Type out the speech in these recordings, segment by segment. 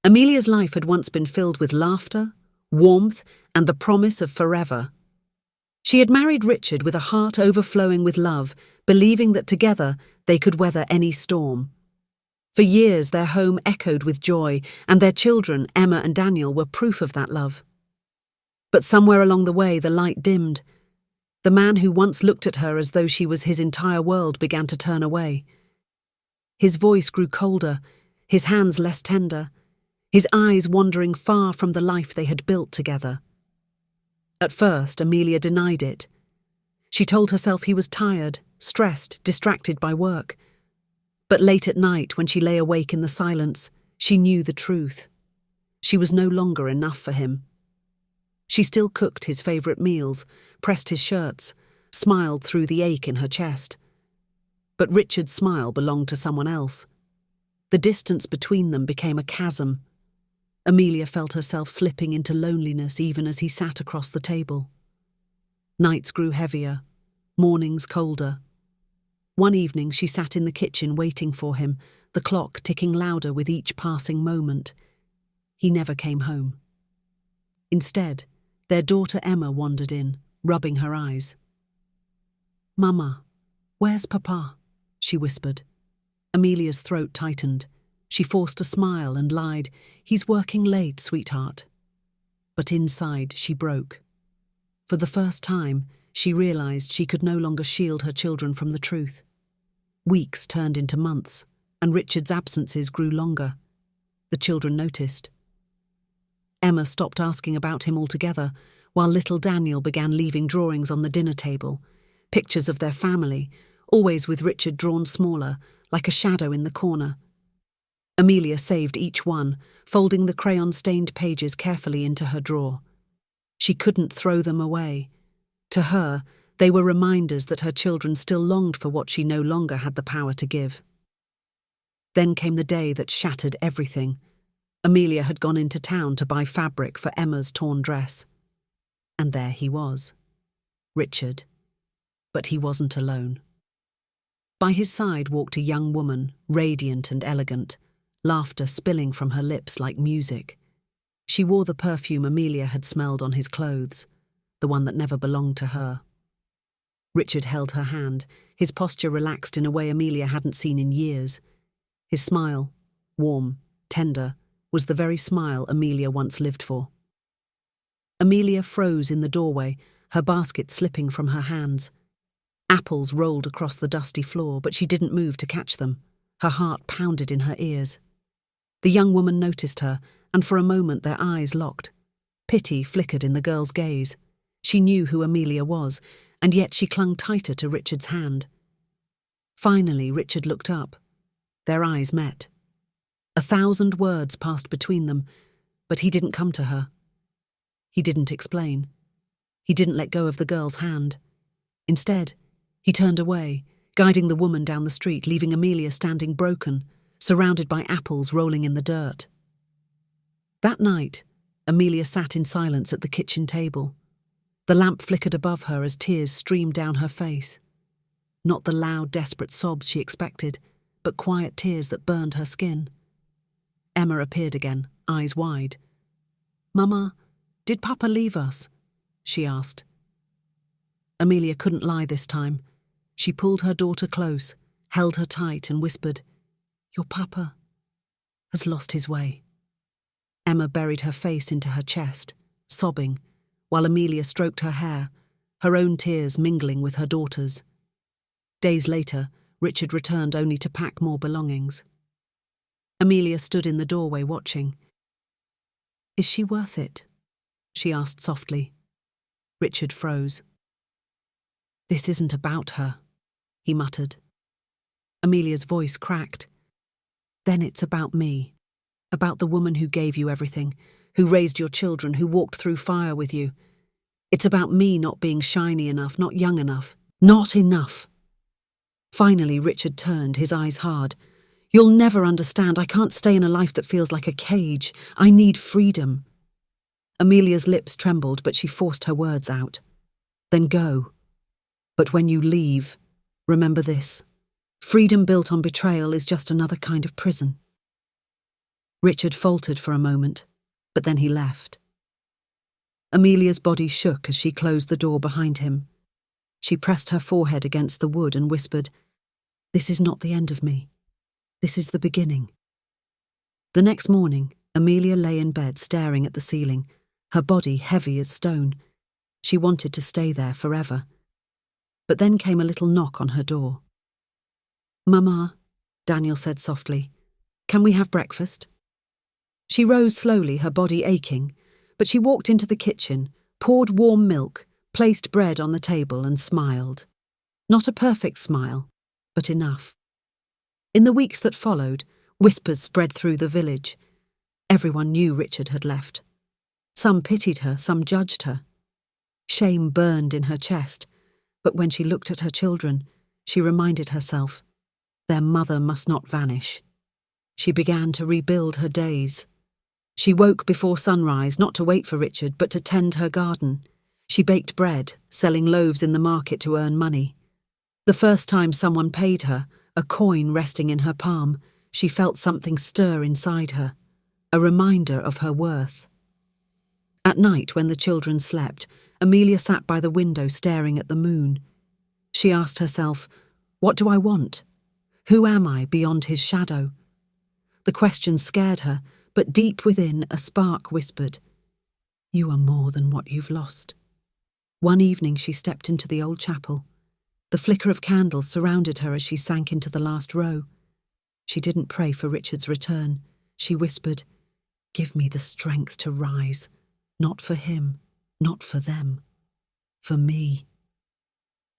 Amelia's life had once been filled with laughter, warmth, and the promise of forever. She had married Richard with a heart overflowing with love, believing that together they could weather any storm. For years their home echoed with joy, and their children, Emma and Daniel, were proof of that love. But somewhere along the way the light dimmed. The man who once looked at her as though she was his entire world began to turn away. His voice grew colder, his hands less tender, his eyes wandering far from the life they had built together. At first, Amelia denied it. She told herself he was tired, stressed, distracted by work. But late at night, when she lay awake in the silence, she knew the truth. She was no longer enough for him. She still cooked his favourite meals, pressed his shirts, smiled through the ache in her chest. But Richard's smile belonged to someone else. The distance between them became a chasm. Amelia felt herself slipping into loneliness even as he sat across the table. Nights grew heavier, mornings colder. One evening she sat in the kitchen waiting for him, the clock ticking louder with each passing moment. He never came home. Instead, their daughter Emma wandered in, rubbing her eyes. "Mama, where's Papa?" she whispered. Amelia's throat tightened. She forced a smile and lied, "He's working late, sweetheart." But inside she broke. For the first time, she realized she could no longer shield her children from the truth. Weeks turned into months, and Richard's absences grew longer. The children noticed. Emma stopped asking about him altogether, while little Daniel began leaving drawings on the dinner table, pictures of their family, always with Richard drawn smaller, like a shadow in the corner. Amelia saved each one, folding the crayon-stained pages carefully into her drawer. She couldn't throw them away. To her, they were reminders that her children still longed for what she no longer had the power to give. Then came the day that shattered everything. Amelia had gone into town to buy fabric for Emma's torn dress. And there he was. Richard. But he wasn't alone. By his side walked a young woman, radiant and elegant, laughter spilling from her lips like music. She wore the perfume Amelia had smelled on his clothes, the one that never belonged to her. Richard held her hand, his posture relaxed in a way Amelia hadn't seen in years. His smile, warm, tender, was the very smile Amelia once lived for. Amelia froze in the doorway, her basket slipping from her hands. Apples rolled across the dusty floor, but she didn't move to catch them. Her heart pounded in her ears. The young woman noticed her, and for a moment their eyes locked. Pity flickered in the girl's gaze. She knew who Amelia was, and yet she clung tighter to Richard's hand. Finally, Richard looked up. Their eyes met. 1,000 words passed between them, but he didn't come to her. He didn't explain. He didn't let go of the girl's hand. Instead, he turned away, guiding the woman down the street, leaving Amelia standing broken, surrounded by apples rolling in the dirt. That night, Amelia sat in silence at the kitchen table. The lamp flickered above her as tears streamed down her face. Not the loud, desperate sobs she expected, but quiet tears that burned her skin. Emma appeared again, eyes wide. "Mama, did Papa leave us?" she asked. Amelia couldn't lie this time. She pulled her daughter close, held her tight and whispered, "Your Papa has lost his way." Emma buried her face into her chest, sobbing, while Amelia stroked her hair, her own tears mingling with her daughter's. Days later, Richard returned only to pack more belongings. Amelia stood in the doorway watching. "Is she worth it?" she asked softly. Richard froze. "This isn't about her," he muttered. Amelia's voice cracked. "Then it's about me. About the woman who gave you everything, who raised your children, who walked through fire with you. It's about me not being shiny enough, not young enough. Not enough." Finally, Richard turned, his eyes hard. "You'll never understand. I can't stay in a life that feels like a cage. I need freedom." Amelia's lips trembled, but she forced her words out. "Then go. But when you leave, remember this. Freedom built on betrayal is just another kind of prison." Richard faltered for a moment, but then he left. Amelia's body shook as she closed the door behind him. She pressed her forehead against the wood and whispered, "This is not the end of me. This is the beginning." The next morning, Amelia lay in bed staring at the ceiling, her body heavy as stone. She wanted to stay there forever. But then came a little knock on her door. "Mama," Daniel said softly, "can we have breakfast?" She rose slowly, her body aching, but she walked into the kitchen, poured warm milk, placed bread on the table and smiled. Not a perfect smile, but enough. In the weeks that followed, whispers spread through the village. Everyone knew Richard had left. Some pitied her, some judged her. Shame burned in her chest, but when she looked at her children, she reminded herself, their mother must not vanish. She began to rebuild her days. She woke before sunrise, not to wait for Richard, but to tend her garden. She baked bread, selling loaves in the market to earn money. The first time someone paid her, a coin resting in her palm, she felt something stir inside her, a reminder of her worth. At night, when the children slept, Amelia sat by the window staring at the moon. She asked herself, "What do I want? Who am I beyond his shadow?" The question scared her, but deep within a spark whispered, "You are more than what you've lost." One evening she stepped into the old chapel. The flicker of candles surrounded her as she sank into the last row. She didn't pray for Richard's return. She whispered, "Give me the strength to rise, not for him, not for them, for me."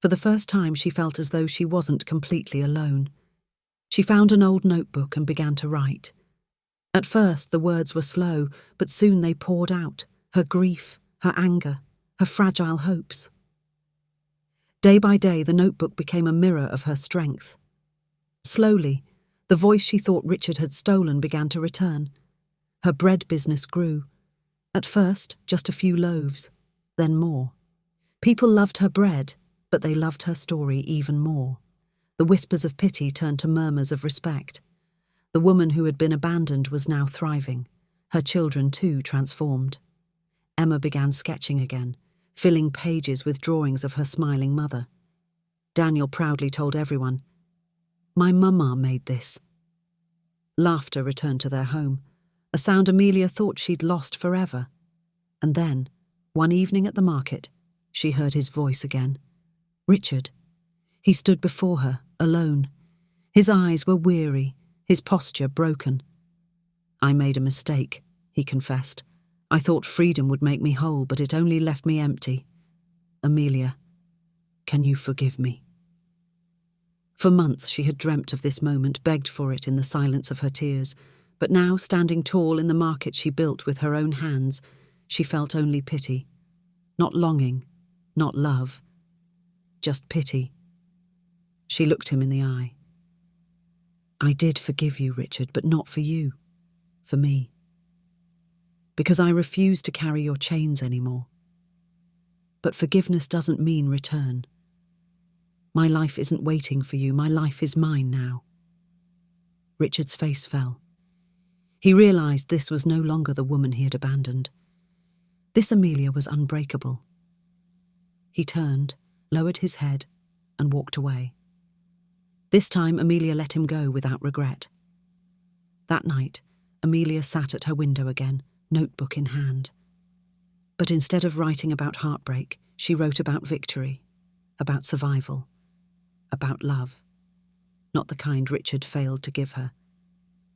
For the first time she felt as though she wasn't completely alone. She found an old notebook and began to write. At first the words were slow, but soon they poured out, her grief, her anger, her fragile hopes. Day by day the notebook became a mirror of her strength. Slowly, the voice she thought Richard had stolen began to return. Her bread business grew. At first, just a few loaves, then more. People loved her bread, but they loved her story even more. The whispers of pity turned to murmurs of respect. The woman who had been abandoned was now thriving. Her children, too, transformed. Emma began sketching again, filling pages with drawings of her smiling mother. Daniel proudly told everyone, "My mama made this." Laughter returned to their home, a sound Amelia thought she'd lost forever. And then, one evening at the market, she heard his voice again. Richard. He stood before her, alone. His eyes were weary, his posture broken. "I made a mistake," he confessed. "I thought freedom would make me whole, but it only left me empty. Amelia, can you forgive me?" For months she had dreamt of this moment, begged for it in the silence of her tears, but now, standing tall in the market she built with her own hands, she felt only pity. Not longing, not love, just pity. She looked him in the eye. "I did forgive you, Richard, but not for you, for me. Because I refuse to carry your chains anymore. But forgiveness doesn't mean return. My life isn't waiting for you, my life is mine now." Richard's face fell. He realized this was no longer the woman he had abandoned. This Amelia was unbreakable. He turned, lowered his head, and walked away. This time Amelia let him go without regret. That night, Amelia sat at her window again, notebook in hand. But instead of writing about heartbreak, she wrote about victory, about survival, about love. Not the kind Richard failed to give her,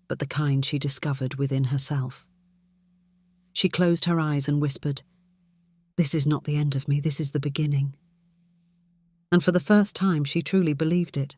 but the kind she discovered within herself. She closed her eyes and whispered, "This is not the end of me, this is the beginning." And for the first time she truly believed it.